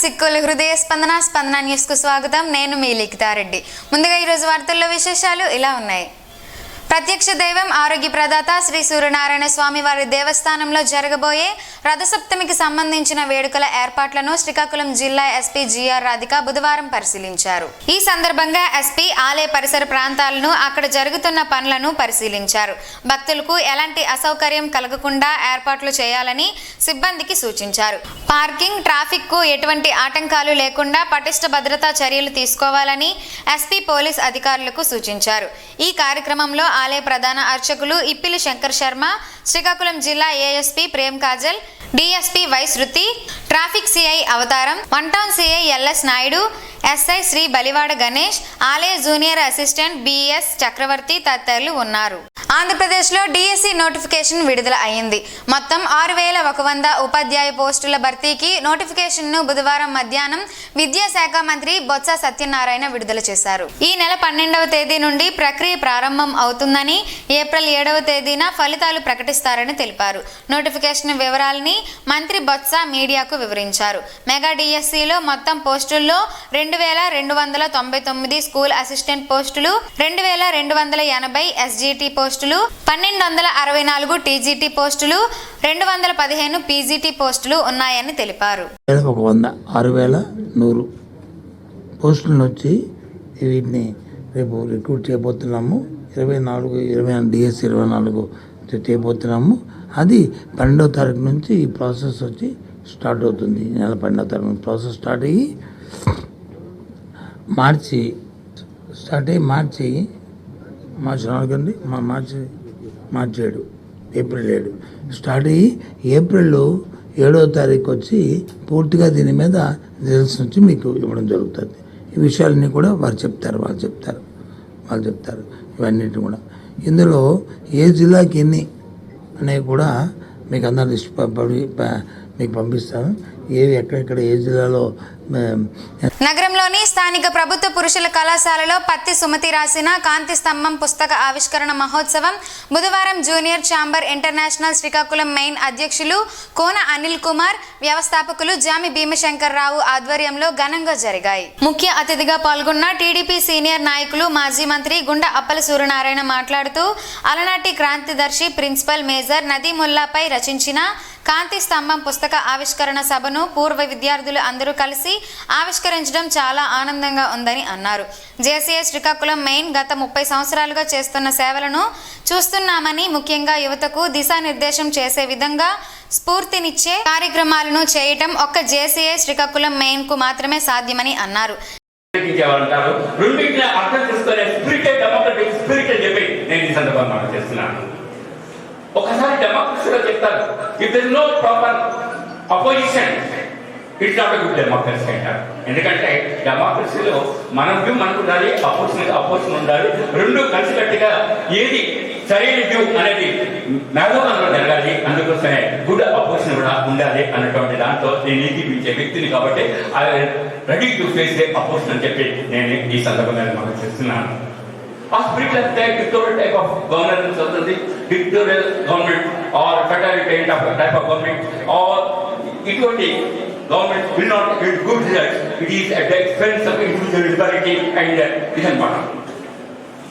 సిక్కుల హృదయ స్పందన న్యూస్ కు స్వాగతం. నేను మీ లిఖితారెడ్డి. ముందుగా ఈ రోజు వార్తల్లో విశేషాలు ఇలా ఉన్నాయి. ప్రత్యక్ష దైవం ఆరోగ్య ప్రదాత శ్రీ సూర్యనారాయణ స్వామి వారి దేవస్థానంలో జరగబోయే రథసప్తమికి సంబంధించిన వేడుకల ఏర్పాట్లను శ్రీకాకుళం జిల్లా ఎస్పీ జిఆర్ రాధిక బుధవారం పరిశీలించారు. ఈ సందర్భంగా ఎస్పీ ఆలయ పరిసర ప్రాంతాలను, అక్కడ జరుగుతున్న పనులను పరిశీలించారు. భక్తులకు ఎలాంటి అసౌకర్యం కలగకుండా ఏర్పాట్లు చేయాలని సిబ్బందికి సూచించారు. పార్కింగ్, ట్రాఫిక్ కు ఎటువంటి ఆటంకాలు లేకుండా పటిష్ట భద్రతా చర్యలు తీసుకోవాలని ఎస్పీ పోలీస్ అధికారులకు సూచించారు. ఈ కార్యక్రమంలో ఆలయ ప్రధాన అర్చకులు ఇప్పిలి శంకర్ శర్మ, శ్రీకాకుళం జిల్లా ASP Prem Kajal, DSP Y Shruti, traffic CI Avataram, one town CI LS Naidu, SI Sri Balivada Ganesh, ఆలయ జూనియర్ అసిస్టెంట్ బిఎస్ చక్రవర్తి తదితరులు ఉన్నారు. ఆంధ్రప్రదేశ్లో డిఎస్సి నోటిఫికేషన్ విడుదల అయింది. మొత్తం 6100 ఉపాధ్యాయ పోస్టుల భర్తీకి నోటిఫికేషన్ను బుధవారం మధ్యాహ్నం విద్యాశాఖ మంత్రి బొత్స సత్యనారాయణ విడుదల చేశారు. ఈ నెల 12వ తేదీ నుండి ప్రక్రియ ప్రారంభం అవుతుందని, ఏప్రిల్ 7వ తేదీన ఫలితాలు ప్రకటిస్తారని తెలిపారు. నోటిఫికేషన్ వివరాలని మంత్రి బొత్స మీడియాకు వివరించారు. మెగా డిఎస్సిలో మొత్తం పోస్టుల్లో 2299 స్కూల్ అసిస్టెంట్ పోస్టులు, 2280 ఎస్జిటి పోస్టులు, 1264 టీజీటీ పోస్టులు, 215 పీజీటీ పోస్టులు ఉన్నాయని తెలిపారు. 6100 పోస్టులను వచ్చి వీటిని రేపు రిక్రూట్ చేయబోతున్నాము. 24 డిఎస్సి 24 చేయబోతున్నాము. అది 12వ తారీఖు నుంచి ఈ ప్రాసెస్ వచ్చి స్టార్ట్ అవుతుంది. ఈ నెల 12వ తారీఖు నుంచి ప్రాసెస్ స్టార్ట్ అయ్యి మార్చి 4 అండి, మార్చి 7, ఏప్రిల్ 7 స్టార్ట్ అయ్యి ఏప్రిల్ 7వ తారీఖు వచ్చి పూర్తిగా దీని మీద రిజల్ట్స్ నుంచి మీకు ఇవ్వడం జరుగుతుంది. ఈ విషయాలన్నీ కూడా వాళ్ళు చెప్తారు ఇవన్నిటి కూడా. ఇందులో ఏ జిల్లాకి ఎన్ని అనేవి కూడా మీకు అందరూ లిస్ట్ మీకు పంపిస్తాను. ఏవి ఎక్కడెక్కడ ఏ జిల్లాలో. నగరంలోని స్థానిక ప్రభుత్వ పురుషుల కళాశాలలో పత్తి సుమతి రాసిన కాంతి స్తంభం పుస్తక ఆవిష్కరణ మహోత్సవం బుధవారం junior chamber international Srikakulam main అధ్యక్షులు కోన అనిల్ కుమార్, వ్యవస్థాపకులు జామి భీమశంకర్ రావు ఆధ్వర్యంలో ఘనంగా జరిగాయి. ముఖ్య అతిథిగా పాల్గొన్న టీడీపీ సీనియర్ నాయకులు మాజీ మంత్రి గుండా అప్పల సూర్యనారాయణ మాట్లాడుతూ, అలనాటి క్రాంతిదర్శి ప్రిన్సిపల్ మేజర్ నదీముల్లాపై రచించిన కాంతి స్తంభం పుస్తక ఆవిష్కరణ సభను పూర్వ విద్యార్థులు అందరూ కలిసి ఆవిష్కరించడం చాలా ఆనందంగా ఉందని అన్నారు. జేసీఏ శ్రీకాకుళం మెయిన్ గత 30 సంవత్సరాలుగా చేస్తున్న సేవలను చూస్తున్నామని, ముఖ్యంగా యువతకు దిశానిర్దేశం చేసే విధంగా స్ఫూర్తినిచ్చే కార్యక్రమాలను చేయటం ఒక్క జేసీఏ శ్రీకాకుళం మెయిన్ కు మాత్రమే సాధ్యమని అన్నారు. ఒకసారి డెమోక్రసీలో చెప్తారు, if there no proper opposition it's not a good democracy అంటారు. ఎందుకంటే డెమోక్రసీలో మనకు ఉండాలి, అపోజిషన్ ఉండాలి. రెండు కలిసికట్టుగా ఏది సరైన వ్యూ అనేది మేధోగంలో జరగాలి. అందుకోసమే గుడ్ అపోజిషన్ కూడా ఉండాలి అన్నటువంటి దాంతో నేను ఏకీపించే వ్యక్తిని కాబట్టి ready to face the opposition అని చెప్పి నేను ఈ సందర్భంగా మనం చేస్తున్నాను. A spirit like that dictatorial type of governance of the dictatorial government or totalitarian type of government or equality government will not get good results. It is at the expense of individual liberty and vision part.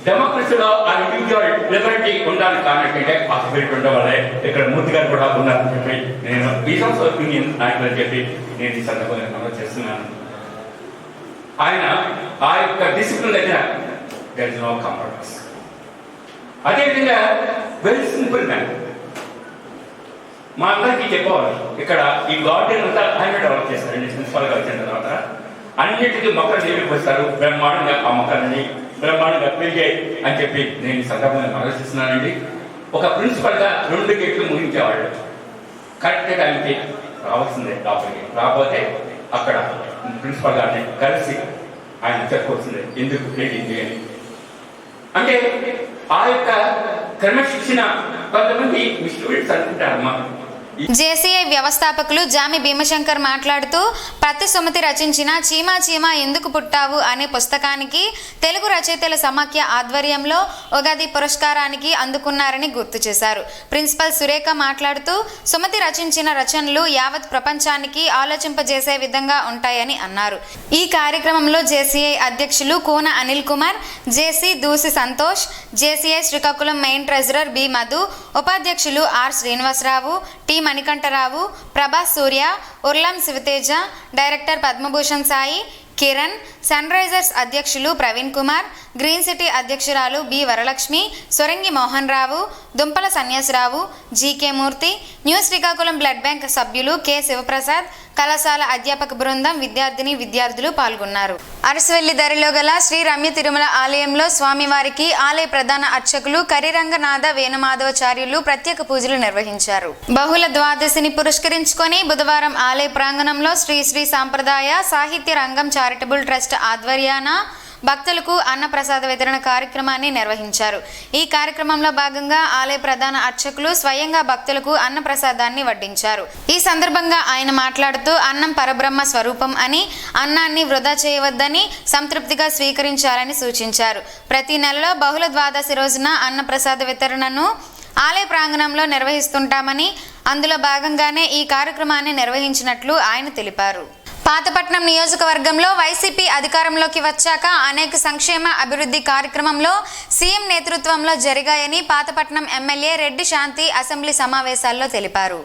Democracy లో ఆ individual Liberty ఉండాలని కానట్లయితే ఆ spirit ఉండవాలే. ఇక్కడ మూర్తి గారు కూడా ఉన్నారని చెప్పి నేను ఈ సంస్థ ఒపీనియన్ నాయకులు అని చెప్పి నేను ఈ సందర్భంగా చేస్తున్నాను. ఆయన ఆ యొక్క డిసిప్లిన్ దగ్గర there is no compromise. అదేవిధంగా వెరీ సింపుల్ మ్యాన్ మా అందరికీ చెప్పవాలి, ఇక్కడ ఈ గార్డెన్ అంతా ఆయన డెవలప్ చేస్తారండి. ప్రిన్సిపల్గా వచ్చిన తర్వాత అన్నిటికీ మొక్కలు చేపిస్తారు, బ్రహ్మాండంగా ఆ మొక్కలని బ్రహ్మాండంగా పెరిగాయి అని చెప్పి నేను ఈ సందర్భంగా ఆలోచిస్తున్నానండి. ఒక ప్రిన్సిపల్గా 2 గేట్లు ముగించేవాళ్ళు కరెక్ట్ టైంకి రావాల్సిందే లోపలికి, రాకపోతే అక్కడ ప్రిన్సిపల్ గారిని కలిసి ఆయన చెప్పవలసిందే ఎందుకు ఏంటి అని. అంటే ఆ యొక్క క్రమశిక్షణ కొంతమంది మీ స్టూడెంట్స్ అనుకుంటారమ్మా, జేసీఐ వ్యవస్థాపకులు జామి భీమశంకర్ మాట్లాడుతూ ప్రతి సుమతి రచించిన చీమా చీమా ఎందుకు పుట్టావు అనే పుస్తకానికి తెలుగు రచయితల సమాఖ్య ఆధ్వర్యంలో ఉగాది పురస్కారానికి అందుకున్నారని గుర్తు చేశారు. ప్రిన్సిపల్ సురేఖ మాట్లాడుతూ సుమతి రచించిన రచనలు యావత్ ప్రపంచానికి ఆలోచింపజేసే విధంగా ఉంటాయని అన్నారు. ఈ కార్యక్రమంలో జేసీఐ అధ్యక్షులు Koona Anil Kumar, JC Doosi Santosh, JCI Srikakulam main treasurer B Madhu, ఉపాధ్యక్షులు R Srinivasarao, T Manikantarao, Prabhas Surya, Urlam Sivateja, director Padmabhushan Sai, Kiran, Sunrisers అధ్యక్షులు ప్రవీణ్ కుమార్, గ్రీన్ సిటీ అధ్యక్షురాలు B Varalakshmi, Sorangi Mohan Rao, Dumpala Sanyasirao, GK Murthy, new Srikakulam blood bank సభ్యులు కె శివప్రసాద్, కళాశాల అధ్యాపక బృందం, విద్యార్థులు పాల్గొన్నారు. అరసవెల్లి దరిలో గల శ్రీ రమ్య తిరుమల ఆలయంలో స్వామివారికి ఆలయ ప్రధాన అర్చకులు కరిరంగనాథ వేణుమాధవచార్యులు ప్రత్యేక పూజలు నిర్వహించారు. బహుళ ద్వాదశిని పురస్కరించుకొని బుధవారం ఆలయ ప్రాంగణంలో శ్రీ శ్రీ సాంప్రదాయ సాహిత్య రంగం చారిటబుల్ ట్రస్ట్ ఆధ్వర్యాన భక్తులకు అన్నప్రసాద వితరణ కార్యక్రమాన్ని నిర్వహించారు. ఈ కార్యక్రమంలో భాగంగా ఆలయ ప్రధాన అర్చకులు స్వయంగా భక్తులకు అన్నప్రసాదాన్ని వడ్డించారు. ఈ సందర్భంగా ఆయన మాట్లాడుతూ అన్నం పరబ్రహ్మ స్వరూపం అని, అన్నాన్ని వృధా చేయవద్దని, సంతృప్తిగా స్వీకరించాలని సూచించారు. ప్రతి నెలలో బహుళ ద్వాదశి రోజున అన్నప్రసాద వితరణను ఆలయ ప్రాంగణంలో నిర్వహిస్తుంటామని, అందులో భాగంగానే ఈ కార్యక్రమాన్ని నిర్వహించినట్లు ఆయన తెలిపారు. పాతపట్నం నియోజకవర్గంలో వైసీపీ అధికారంలోకి వచ్చాక అనేక సంక్షేమ అభివృద్ధి కార్యక్రమంలో సీఎం నేతృత్వంలో జరిగాయని పాతపట్నం ఎమ్మెల్యే రెడ్డి శాంతి అసెంబ్లీ సమావేశాల్లో తెలిపారు.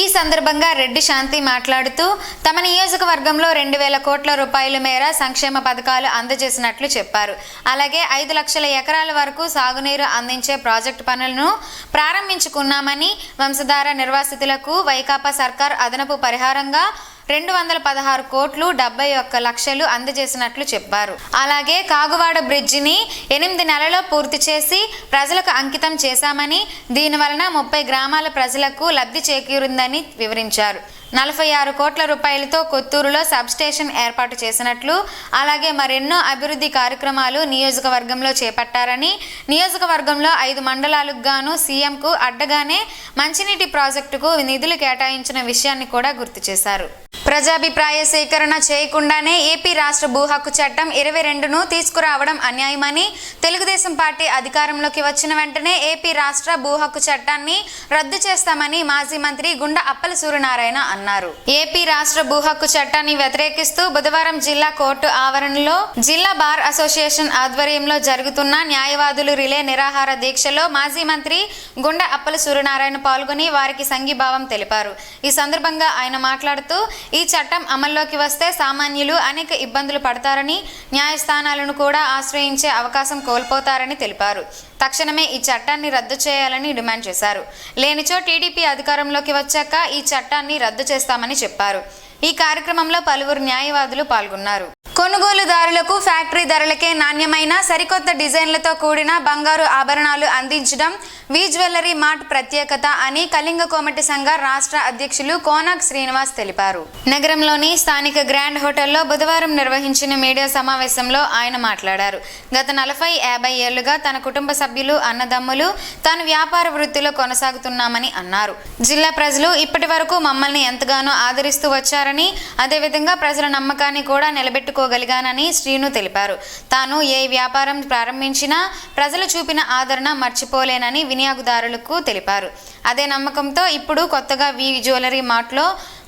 ఈ సందర్భంగా రెడ్డి శాంతి మాట్లాడుతూ తమ నియోజకవర్గంలో 2,000 కోట్ల రూపాయల మేర సంక్షేమ పథకాలు అందజేసినట్లు చెప్పారు. అలాగే 5 లక్షల ఎకరాల వరకు సాగునీరు అందించే ప్రాజెక్టు పనులను ప్రారంభించుకున్నామని, వంశధార నిర్వాసితులకు వైకాపా సర్కార్ అదనపు పరిహారంగా 216 కోట్లు 71 లక్షలు అందజేసినట్లు చెప్పారు. అలాగే కాగువాడ బ్రిడ్జిని 8 నెలల్లో పూర్తి చేసి ప్రజలకు అంకితం చేశామని, దీనివలన 30 గ్రామాల ప్రజలకు లబ్ధి చేకూరిందని వివరించారు. 46 కోట్ల రూపాయలతో కొత్తూరులో సబ్స్టేషన్ ఏర్పాటు చేసినట్లు, అలాగే మరెన్నో అభివృద్ధి కార్యక్రమాలు నియోజకవర్గంలో చేపట్టారని, నియోజకవర్గంలో 5 మండలాలకు గాను సీఎంకు అడ్డగానే మంచినీటి ప్రాజెక్టుకు నిధులు కేటాయించిన విషయాన్ని కూడా గుర్తు చేశారు. ప్రజాభిప్రాయ సేకరణ చేయకుండానే ఏపీ రాష్ట్ర భూ హక్కు చట్టం 22ను తీసుకురావడం అన్యాయమని, తెలుగుదేశం పార్టీ అధికారంలోకి వచ్చిన వెంటనే ఏపీ రాష్ట్ర భూ హక్కు చట్టాన్ని రద్దు చేస్తామని మాజీ మంత్రి గుండా అప్పల సూర్యనారాయణ అన్నారు. ఏపీ రాష్ట్ర భూ హక్కు చట్టాన్ని వ్యతిరేకిస్తూ బుధవారం జిల్లా కోర్టు ఆవరణలో జిల్లా బార్ అసోసియేషన్ ఆధ్వర్యంలో జరుగుతున్న న్యాయవాదులు రిలే నిరాహార దీక్షలో మాజీ మంత్రి గుండా అప్పల సూర్యనారాయణ పాల్గొని వారికి సంఘీభావం తెలిపారు. ఈ సందర్భంగా ఆయన మాట్లాడుతూ ఈ చట్టం అమల్లోకి వస్తే సామాన్యులు అనేక ఇబ్బందులు పడతారని, న్యాయస్థానాలను కూడా ఆశ్రయించే అవకాశం కోల్పోతారని తెలిపారు. తక్షణమే ఈ చట్టాన్ని రద్దు చేయాలని డిమాండ్ చేశారు. లేనిచో టీడీపీ అధికారంలోకి వచ్చాక ఈ చట్టాన్ని రద్దు చేస్తామని చెప్పారు. ఈ కార్యక్రమంలో పలువురు న్యాయవాదులు పాల్గొన్నారు. కొనుగోలుదారులకు ఫ్యాక్టరీ ధరలకే నాణ్యమైన సరికొత్త డిజైన్లతో కూడిన బంగారు ఆభరణాలు అందించడం వి జ్యువెలరీ మార్ట్ ప్రత్యేకత అని కళింగ కోమటి సంఘ రాష్ట్ర అధ్యక్షులు కోనాక్ శ్రీనివాస్ తెలిపారు. నగరంలోని స్థానిక గ్రాండ్ హోటల్లో బుధవారం నిర్వహించిన మీడియా సమావేశంలో ఆయన మాట్లాడారు. గత 40-50 ఏళ్లుగా తన కుటుంబ సభ్యులు, అన్నదమ్ములు తాను వ్యాపార వృత్తిలో కొనసాగుతున్నామని అన్నారు. జిల్లా ప్రజలు ఇప్పటి వరకు మమ్మల్ని ఎంతగానో ఆదరిస్తూ వచ్చారని, అదేవిధంగా ప్రజల నమ్మకాన్ని కూడా నిలబెట్టుకోగలిగానని శ్రీను తెలిపారు. తాను ఏ వ్యాపారం ప్రారంభించినా ప్రజలు చూపిన ఆదరణ మర్చిపోలేనని వినియోగదారులకు తెలిపారు. అదే నమ్మకంతో ఇప్పుడు కొత్తగా వి జ్యువెలరీ మార్ట్లో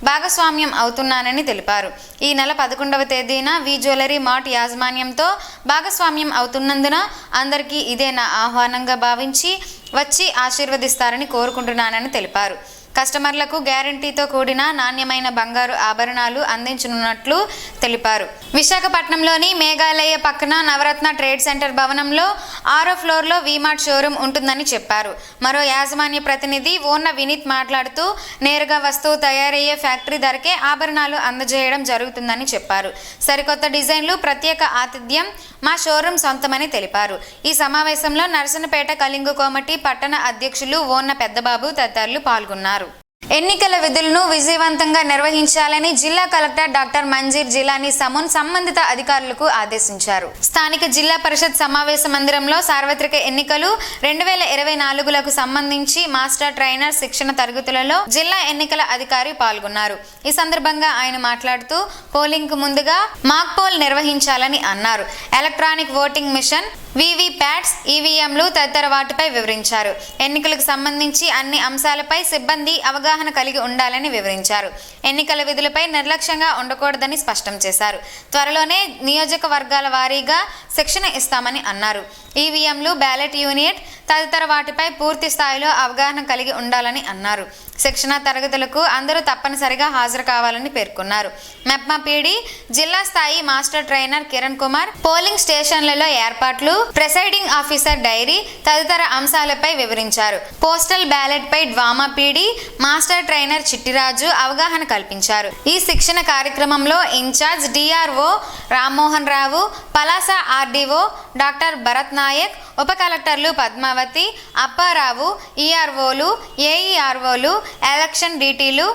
భాగస్వామ్యం అవుతున్నానని తెలిపారు. ఈ నెల 11వ తేదీన వి జ్యువెలరీ మార్ట్ యాజమాన్యంతో భాగస్వామ్యం అవుతున్నందున అందరికీ ఇదే నా ఆహ్వానంగా భావించి వచ్చి ఆశీర్వదిస్తారని కోరుకుంటున్నానని తెలిపారు. కస్టమర్లకు గ్యారంటీతో కూడిన నాణ్యమైన బంగారు ఆభరణాలు అందించనున్నట్లు తెలిపారు. విశాఖపట్నంలోని మేఘాలయ పక్కన నవరత్న ట్రేడ్ సెంటర్ భవనంలో 6వ ఫ్లోర్లో వీమార్ట్ షోరూం ఉంటుందని చెప్పారు. మరో యాజమాన్య ప్రతినిధి ఓన్న వినీత్ మాట్లాడుతూ నేరుగా వస్తువు తయారయ్యే ఫ్యాక్టరీ ధరకే ఆభరణాలు అందజేయడం జరుగుతుందని చెప్పారు. సరికొత్త డిజైన్లు, ప్రత్యేక ఆతిథ్యం మా షోరూం సొంతమని తెలిపారు. ఈ సమావేశంలో నరసనపేట కళింగ కోమటి పట్టణ అధ్యక్షులు ఓన్న పెద్దబాబు తదితరులు పాల్గొన్నారు. ఎన్నికల విధులను విజయవంతంగా నిర్వహించాలని జిల్లా కలెక్టర్ డాక్టర్ మంజీర్ జిలానీ సమూన్ సంబంధిత అధికారులకు ఆదేశించారు. స్థానిక జిల్లా పరిషత్ సమావేశ మందిరంలో సార్వత్రిక ఎన్నికలు 2024లకు సంబంధించి మాస్టర్ ట్రైనర్ శిక్షణ తరగతులలో జిల్లా ఎన్నికల అధికారి పాల్గొన్నారు. ఈ సందర్భంగా ఆయన మాట్లాడుతూ పోలింగ్ కు ముందుగా మాక్ పోల్ నిర్వహించాలని అన్నారు. ఎలక్ట్రానిక్ ఓటింగ్ మిషన్, వీవీప్యాట్స్, ఈవీఎంలు తదితర వాటిపై వివరించారు. ఎన్నికలకు సంబంధించి అన్ని అంశాలపై సిబ్బంది అవగాహన కలిగి ఉండాలని వివరించారు. ఎన్నికల విధులపై నిర్లక్ష్యంగా ఉండకూడదని స్పష్టం చేశారు. త్వరలోనే నియోజకవర్గాల వారీగా శిక్షణ ఇస్తామని అన్నారు. ఈవీఎంలు, బ్యాలెట్ యూనిట్ తదితర వాటిపై పూర్తి స్థాయిలో అవగాహన కలిగి ఉండాలని అన్నారు. శిక్షణ తరగతులకు అందరూ తప్పనిసరిగా హాజరు కావాలని పేర్కొన్నారు. మెప్మా పీడీ జిల్లా స్థాయి master trainer Kiran Kumar polling స్టేషన్లలో ఏర్పాట్లు, ప్రిసైడింగ్ ఆఫీసర్ డైరీ తదితర అంశాలపై వివరించారు. పోస్టల్ బ్యాలెట్ పై DWAMA PD master trainer Chittiraju అవగాహన కల్పించారు. ఈ శిక్షణ కార్యక్రమంలో incharge DRO Rammohan Rao, Palasa RDO doctor Bharat Nayak, ఉప కలెక్టర్లు పద్మావతి, అప్పారావు, ఈఆర్ఓలు, ఏఈఆర్ఓలు, ఎలక్షన్ డీటీలు,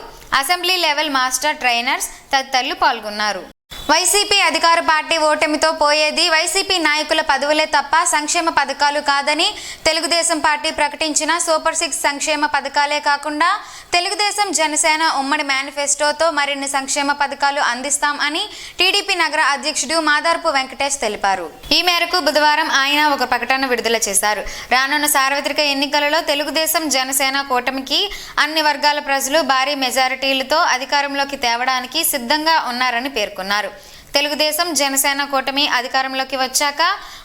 అసెంబ్లీ లెవెల్ మాస్టర్ ట్రైనర్స్ తదితరులు పాల్గొన్నారు. వైసీపీ అధికార పార్టీ ఓటమితో పోయేది వైసీపీ నాయకుల పదవులే తప్ప సంక్షేమ పథకాలు కాదని తెలుగుదేశం పార్టీ ప్రకటించిన సూపర్ 6 సంక్షేమ పథకాలే కాకుండా తెలుగుదేశం జనసేన ఉమ్మడి మేనిఫెస్టోతో మరిన్ని సంక్షేమ పథకాలు అందిస్తాం అని టీడీపీ నగర అధ్యక్షుడు మాదార్పు వెంకటేష్ తెలిపారు. ఈ మేరకు బుధవారం ఆయన ఒక ప్రకటన విడుదల చేశారు. రానున్న సార్వత్రిక ఎన్నికలలో తెలుగుదేశం జనసేన కూటమికి అన్ని వర్గాల ప్రజలు భారీ మెజారిటీలతో అధికారంలోకి తేవడానికి సిద్ధంగా ఉన్నారని పేర్కొన్నారు. తెలుగుదేశం జనసేన కూటమి అధికారంలోకి వచ్చాక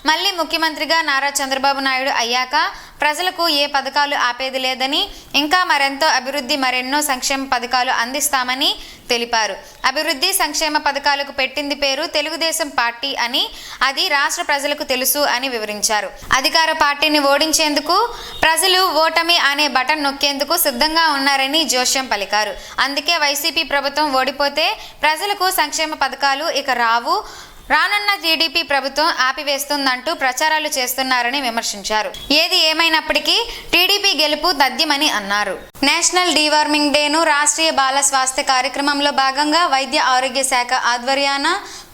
మళ్ళీ ముఖ్యమంత్రిగా నారా చంద్రబాబు నాయుడు అయ్యాక ప్రజలకు ఏ పథకాలు ఆపేది లేదని, ఇంకా మరెంతో అభివృద్ధి, మరెన్నో సంక్షేమ పథకాలు అందిస్తామని తెలిపారు. అభివృద్ధి సంక్షేమ పథకాలకు పెట్టింది పేరు తెలుగుదేశం పార్టీ అని, అది రాష్ట్ర ప్రజలకు తెలుసు అని వివరించారు. అధికార పార్టీని ఓడించేందుకు ప్రజలు ఓటమి అనే బటన్ నొక్కేందుకు సిద్ధంగా ఉన్నారని జోస్యం పలికారు. అందుకే వైసీపీ ప్రభుత్వం ఓడిపోతే ప్రజలకు సంక్షేమ పథకాలు ఇక రావు, రానున్న టీడీపీ ప్రభుత్వం ఆపివేస్తుందంటూ ప్రచారాలు చేస్తున్నారని విమర్శించారు. ఏది ఏమైనప్పటికీ టీడీపీ గెలుపు తథ్యమని అన్నారు. నేషనల్ డీవార్మింగ్ డేను రాష్ట్రీయ బాల స్వాస్థ్య కార్యక్రమంలో భాగంగా వైద్య ఆరోగ్య శాఖ ఆధ్వర్యాన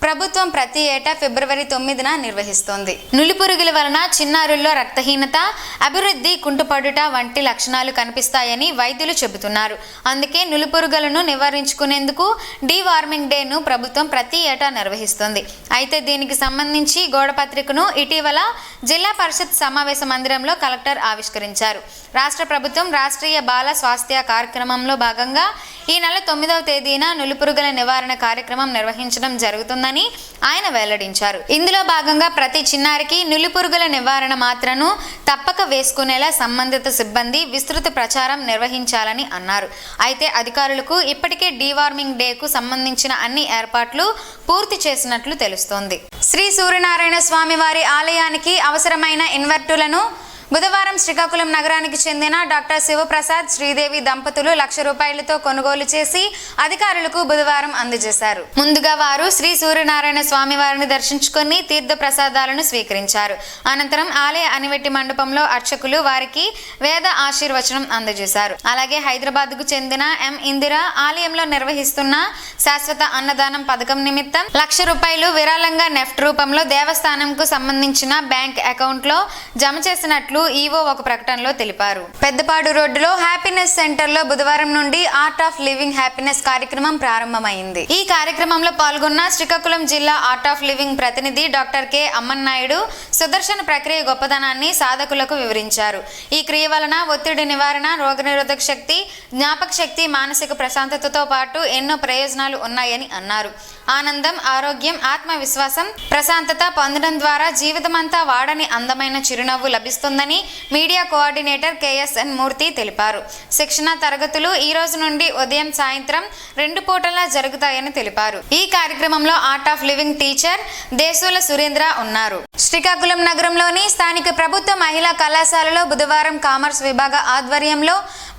ప్రభుత్వం ప్రతి ఏటా ఫిబ్రవరి 9న నిర్వహిస్తోంది. నులిపురుగుల వలన చిన్నారుల్లో రక్తహీనత, అభివృద్ధి కుంటుపడుట వంటి లక్షణాలు కనిపిస్తాయని వైద్యులు చెబుతున్నారు. అందుకే నులిపురుగులను నివారించుకునేందుకు డీవార్మింగ్ డేను ప్రభుత్వం ప్రతి ఏటా నిర్వహిస్తుంది. అయితే దీనికి సంబంధించి గోడపత్రికను ఇటీవల జిల్లా పరిషత్ సమావేశ మందిరంలో కలెక్టర్ ఆవిష్కరించారు. రాష్ట్ర ప్రభుత్వం రాష్ట్రీయ బాల స్వాస్థ్య కార్యక్రమంలో భాగంగా ఈ నెల 9వ తేదీన నులిపురుగుల నివారణ కార్యక్రమం నిర్వహించడం జరుగుతుందని ఆయన వెల్లడించారు. ఇందులో భాగంగా ప్రతి చిన్నారికి నులిపురుగుల నివారణ మాత్రను తప్పక వేసుకునేలా సంబంధిత సిబ్బంది విస్తృత ప్రచారం నిర్వహించాలని అన్నారు. అయితే అధికారులకు ఇప్పటికే డీవార్మింగ్ డేకు సంబంధించిన అన్ని ఏర్పాట్లు పూర్తి చేసినట్లు తెలుస్తోంది. శ్రీ సూర్యనారాయణ స్వామి వారి ఆలయానికి అవసరమైన ఇన్వర్టర్లను బుధవారం శ్రీకాకుళం నగరానికి చెందిన డాక్టర్ శివప్రసాద్, శ్రీదేవి దంపతులు 1,00,000 రూపాయలతో కొనుగోలు చేసి అధికారులకు బుధవారం అందజేశారు. ముందుగా వారు శ్రీ సూర్యనారాయణ స్వామి వారిని దర్శించుకుని తీర్థ ప్రసాదాలను స్వీకరించారు. అనంతరం ఆలయ అనివెట్టి మండపంలో అర్చకులు వారికి వేద ఆశీర్వచనం అందజేశారు. అలాగే హైదరాబాద్కు చెందిన ఎం ఇందిర ఆలయంలో నిర్వహిస్తున్న శాశ్వత అన్నదానం పథకం నిమిత్తం 1,00,000 రూపాయలు విరాళంగా నెఫ్ట్ రూపంలో దేవస్థానంకు సంబంధించిన బ్యాంక్ అకౌంట్లో జమ చేసినట్లు ఈవో ఒక ప్రకటనలో తెలిపారు. పెద్దపాడు రోడ్డులో హ్యాపీనెస్ సెంటర్ లో బుధవారం నుండి ఆర్ట్ ఆఫ్ లివింగ్ హ్యాపీనెస్ కార్యక్రమం ప్రారంభమైంది. ఈ కార్యక్రమంలో పాల్గొన్న శ్రీకాకుళం జిల్లా ఆర్ట్ ఆఫ్ లివింగ్ ప్రతినిధి డాక్టర్ కె అమ్మన్నాయుడు సుదర్శన ప్రక్రియ గొప్పదనాన్ని సాధకులకు వివరించారు. ఈ క్రియ వలన ఒత్తిడి నివారణ, రోగనిరోధక శక్తి, జ్ఞాపక శక్తి, మానసిక ప్రశాంతతతో పాటు ఎన్నో ప్రయోజనాలు ఉన్నాయని అన్నారు. ఆనందం, ఆరోగ్యం, ఆత్మవిశ్వాసం, ప్రశాంతత పొందడం ద్వారా జీవితమంతా వాడని అందమైన చిరునవ్వు లభిస్తుందని మీడియా కోఆర్డినేటర్ కెఎస్ఎన్ మూర్తి తెలిపారు. శిక్షణ తరగతులు ఈ రోజు నుండి ఉదయం, సాయంత్రం 2 పూటలా జరుగుతాయని తెలిపారు. ఈ కార్యక్రమంలో art of living teacher Deshula Surendra ఉన్నారు. శ్రీకాకుళం నగరంలోని స్థానిక ప్రభుత్వ మహిళా కళాశాలలో బుధవారం కామర్స్ విభాగ ఆధ్వర్యంలో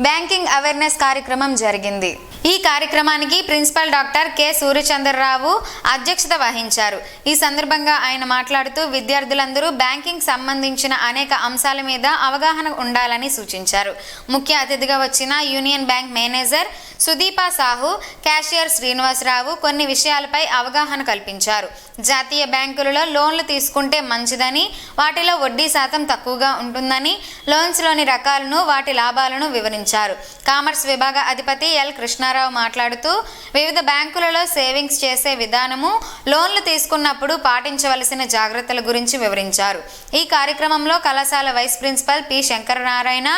బ్యాంకింగ్ అవేర్నెస్ కార్యక్రమం జరిగింది. ఈ కార్యక్రమానికి ప్రిన్సిపల్ డాక్టర్ కె సూర్యచంద్రరావు అధ్యక్షత వహించారు. ఈ సందర్భంగా ఆయన మాట్లాడుతూ విద్యార్థులందరూ బ్యాంకింగ్ సంబంధించిన అనేక అంశాల అంశాల మీద అవగాహన ఉండాలని సూచించారు. ముఖ్య అతిథిగా వచ్చిన union bank manager Sudeepa Sahu, cashier Srinivasarao కొన్ని విషయాలపై అవగాహన కల్పించారు. జాతీయ బ్యాంకులలో లోన్లు తీసుకుంటే మంచిదని, వాటిలో వడ్డీ శాతం తక్కువగా ఉంటుందని, లోన్స్లోని రకాలను, వాటి లాభాలను వివరించారు. కామర్స్ విభాగ అధిపతి ఎల్ కృష్ణారావు మాట్లాడుతూ వివిధ బ్యాంకులలో సేవింగ్స్ చేసే విధానము, లోన్లు తీసుకున్నప్పుడు పాటించవలసిన జాగ్రత్తల గురించి వివరించారు. ఈ కార్యక్రమంలో కళాశాల vice principal P Shankaranarayana,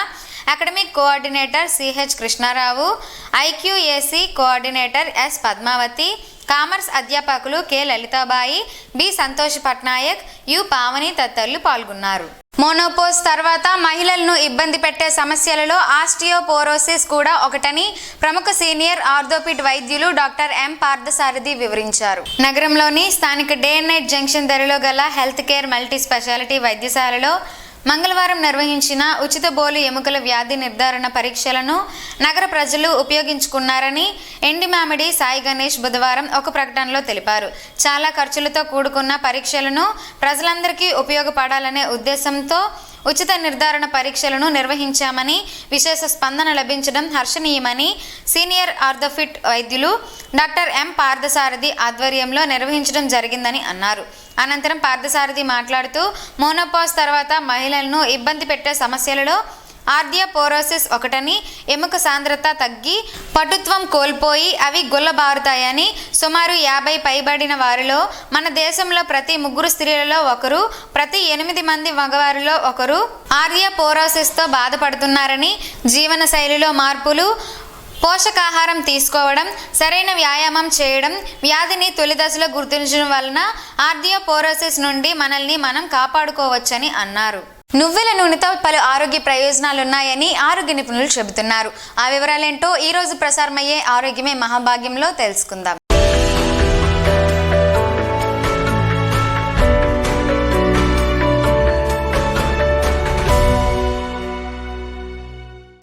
academic coordinator CH Krishnarao, IQAC coordinator S Padmavati, commerce అధ్యాపకులు K Lalitabai, B Santosh Patnaik, U Pavani తదితరులు పాల్గొన్నారు. మోనోపోజ్ తర్వాత మహిళలను ఇబ్బంది పెట్టే సమస్యలలో ఆస్టియోపోరోసిస్ కూడా ఒకటని ప్రముఖ సీనియర్ ఆర్థోపిడ్ వైద్యులు డాక్టర్ ఎం పార్థసారథి వివరించారు. నగరంలోని స్థానిక డే అండ్ నైట్ జంక్షన్ ధరలో గల హెల్త్ కేర్ మల్టీ స్పెషాలిటీ వైద్యశాలలో మంగళవారం నిర్వహించిన ఉచిత బోలు ఎముకల వ్యాధి నిర్ధారణ పరీక్షలను నగర ప్రజలు ఉపయోగించుకున్నారని ఎండిమామిడి సాయి గణేష్ బుధవారం ఒక ప్రకటనలో తెలిపారు. చాలా ఖర్చులతో కూడుకున్న పరీక్షలను ప్రజలందరికీ ఉపయోగపడాలనే ఉద్దేశంతో ఉచిత నిర్ధారణ పరీక్షలను నిర్వహించామని, విశేష స్పందన లభించడం హర్షణీయమని సీనియర్ ఆర్థోపిడ్ వైద్యులు డాక్టర్ ఎం పార్థసారథి ఆధ్వర్యంలో నిర్వహించడం జరిగిందని అన్నారు. అనంతరం పార్థసారథి మాట్లాడుతూ మోనోపాజ్ తర్వాత మహిళలను ఇబ్బంది పెట్టే సమస్యలలో ఆర్థియోపోరోసిస్ ఒకటని, ఎముక సాంద్రత తగ్గి పటుత్వం కోల్పోయి అవి గుల్లబారుతాయని, సుమారు 50 పైబడిన వారిలో మన దేశంలో ప్రతి 3 స్త్రీలలో ఒకరు, ప్రతి 8 మంది మగవారిలో ఒకరు ఆర్థియోపోరోసిస్తో బాధపడుతున్నారని, జీవన శైలిలో మార్పులు, పోషకాహారం తీసుకోవడం, సరైన వ్యాయామం చేయడం, వ్యాధిని తొలి దశలో గుర్తించడం వలన ఆర్థియోపోరోసిస్ నుండి మనల్ని మనం కాపాడుకోవచ్చని అన్నారు. నువ్వుల నూనెతో పలు ఆరోగ్య ప్రయోజనాలున్నాయని ఆరోగ్య నిపుణులు చెబుతున్నారు. ఆ వివరాలేంటో ఈరోజు ప్రసారమయ్యే ఆరోగ్యమే మహాభాగ్యంలో తెలుసుకుందాం.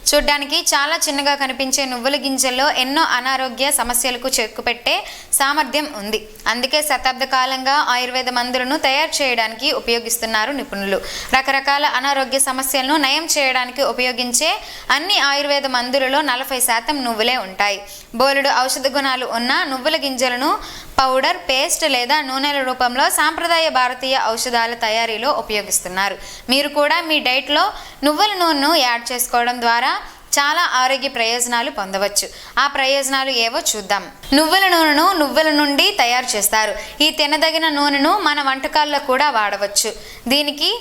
చూడ్డానికి చాలా చిన్నగా కనిపించే నువ్వుల గింజల్లో ఎన్నో అనారోగ్య సమస్యలకు చెక్కుపెట్టే సామర్థ్యం ఉంది. అందుకే శతాబ్ద కాలంగా ఆయుర్వేద మందులను తయారు చేయడానికి ఉపయోగిస్తున్నారు నిపుణులు. రకరకాల అనారోగ్య సమస్యలను నయం చేయడానికి ఉపయోగించే అన్ని ఆయుర్వేద మందులలో 40% నువ్వులే ఉంటాయి. బోలెడు ఔషధ గుణాలు ఉన్న నువ్వుల గింజలను పౌడర్, పేస్ట్ లేదా నూనెల రూపంలో సాంప్రదాయ భారతీయ ఔషధాల తయారీలో ఉపయోగిస్తున్నారు. మీరు కూడా మీ డైట్లో నువ్వుల నూనెను యాడ్ చేసుకోవడం ద్వారా చాలా ఆరోగ్య ప్రయోజనాలు పొందవచ్చు. ఆ ప్రయోజనాలు ఏవో చూద్దాం. నువ్వుల నూనెను నువ్వుల నుండి తయారు చేస్తారు. ఈ తినదగిన నూనెను మన వంటకాల్లో కూడా వాడవచ్చు. దీనికి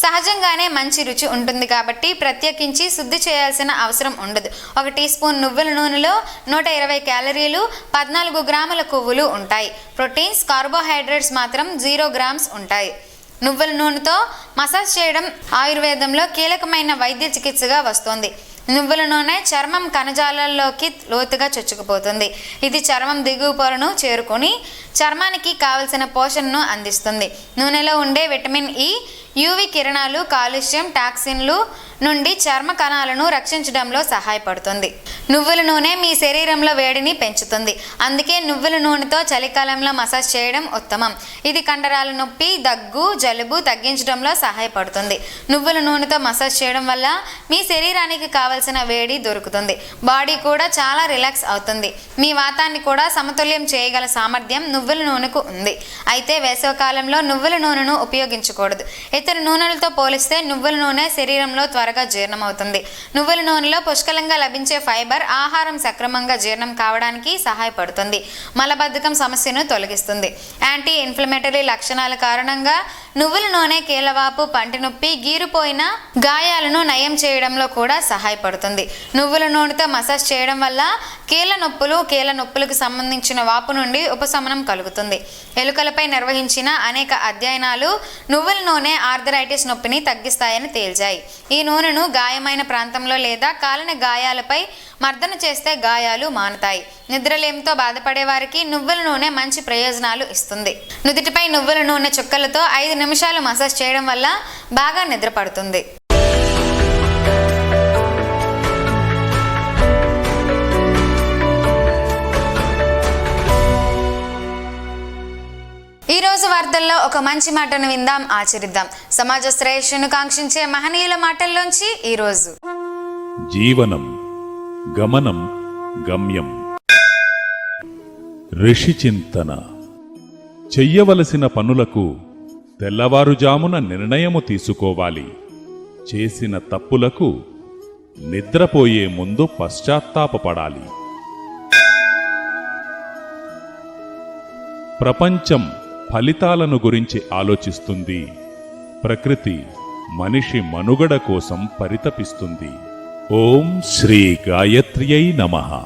సహజంగానే మంచి రుచి ఉంటుంది కాబట్టి ప్రత్యేకించి శుద్ధి చేయాల్సిన అవసరం ఉండదు. 1 టీ స్పూన్ నువ్వుల నూనెలో 120 క్యాలరీలు, 14 గ్రాముల కొవ్వులు ఉంటాయి. ప్రోటీన్స్, కార్బోహైడ్రేట్స్ మాత్రం 0 గ్రామ్స్ ఉంటాయి. నువ్వుల నూనెతో మసాజ్ చేయడం ఆయుర్వేదంలో కీలకమైన వైద్య చికిత్సగా వస్తోంది. నువ్వుల నూనె చర్మం కణజాలాల్లోకి లోతుగా చొచ్చుకుపోతుంది. ఇది చర్మం దిగువ పొరను చేరుకొని చర్మానికి కావలసిన పోషణను అందిస్తుంది. నూనెలో ఉండే విటమిన్ ఇ, యూవి కిరణాలు కాలుష్యం, టాక్సిన్లు నుండి చర్మ కణాలను రక్షించడంలో సహాయపడుతుంది. నువ్వుల నూనె మీ శరీరంలో వేడిని పెంచుతుంది. అందుకే నువ్వుల నూనెతో చలికాలంలో మసాజ్ చేయడం ఉత్తమం. ఇది కండరాల నొప్పి, దగ్గు, జలుబు తగ్గించడంలో సహాయపడుతుంది. నువ్వుల నూనెతో మసాజ్ చేయడం వల్ల మీ శరీరానికి కావలసిన వేడి దొరుకుతుంది. బాడీ కూడా చాలా రిలాక్స్ అవుతుంది. మీ వాతాన్ని కూడా సమతుల్యం చేయగల సామర్థ్యం నువ్వుల నూనెకు ఉంది. అయితే వేసవికాలంలో నువ్వుల నూనెను ఉపయోగించకూడదు. ఇతర నూనెలతో పోలిస్తే నువ్వుల నూనె శరీరంలో త్వరగా జీర్ణమవుతుంది. నువ్వుల నూనెలో పుష్కలంగా లభించే ఫైబర్ ఆహారం సక్రమంగా జీర్ణం కావడానికి సహాయపడుతుంది. మలబద్ధకం సమస్యను తొలగిస్తుంది. యాంటీ ఇన్ఫ్లమేటరీ లక్షణాల కారణంగా నువ్వుల నూనె కీళ్ళవాపు, పంటి నొప్పి, గీరుపోయిన గాయాలను నయం చేయడంలో కూడా సహాయపడుతుంది. నువ్వుల నూనెతో మసాజ్ చేయడం వల్ల కీళ్ళ నొప్పులకు సంబంధించిన వాపు నుండి ఉపశమనం కలుగుతుంది. ఎలుకలపై నిర్వహించిన అనేక అధ్యయనాలు నువ్వుల నూనె ఆర్థరైటిస్ నొప్పిని తగ్గిస్తాయని తేల్చాయి. ఈ నూనెను గాయమైన ప్రాంతంలో లేదా కాలిన గాయాలపై మర్దన చేస్తే గాయాలు మానుతాయి. నిద్రలేమితో బాధపడే వారికి నువ్వుల నూనె మంచి ప్రయోజనాలు ఇస్తుంది. నుదిటిపై నువ్వుల నూనె చుక్కలతో 5 నిమిషాలు మసాజ్ చేయడం వల్ల బాగా నిద్ర పడుతుంది. ఈ రోజు వార్తల్లో ఒక మంచి మాటను విందాం, ఆచరిద్దాం. సమాజ శ్రేయస్సును కాంక్షించే మహనీయుల మాటల్లోంచి ఈ రోజు. జీవనం గమనం గమ్యం. ఋషి చింతన. చెయ్యవలసిన పనులకు తెల్లవారుజామున నిర్ణయము తీసుకోవాలి. చేసిన తప్పులకు నిద్రపోయే ముందు పశ్చాత్తాపపడాలి. ప్రపంచం ఫలితాలను గురించి ఆలోచిస్తుంది. ప్రకృతి మనిషి మనుగడ కోసం పరితపిస్తుంది. ఓం శ్రీ గాయత్ర్యై నమః.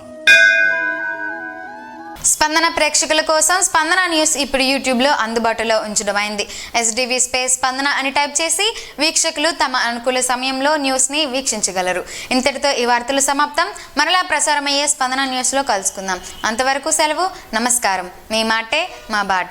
స్పందన ప్రేక్షకుల కోసం స్పందన న్యూస్ ఇప్పుడు యూట్యూబ్లో అందుబాటులో ఉంచడమైంది. SDV స్పేస్ స్పందన అని టైప్ చేసి వీక్షకులు తమ అనుకూల సమయంలో న్యూస్ని వీక్షించగలరు. ఇంతటితో ఈ వార్తలు సమాప్తం. మరలా ప్రసారమయ్యే స్పందన న్యూస్లో కలుసుకుందాం. అంతవరకు సెలవు. నమస్కారం. మీ మాటే మా బాట.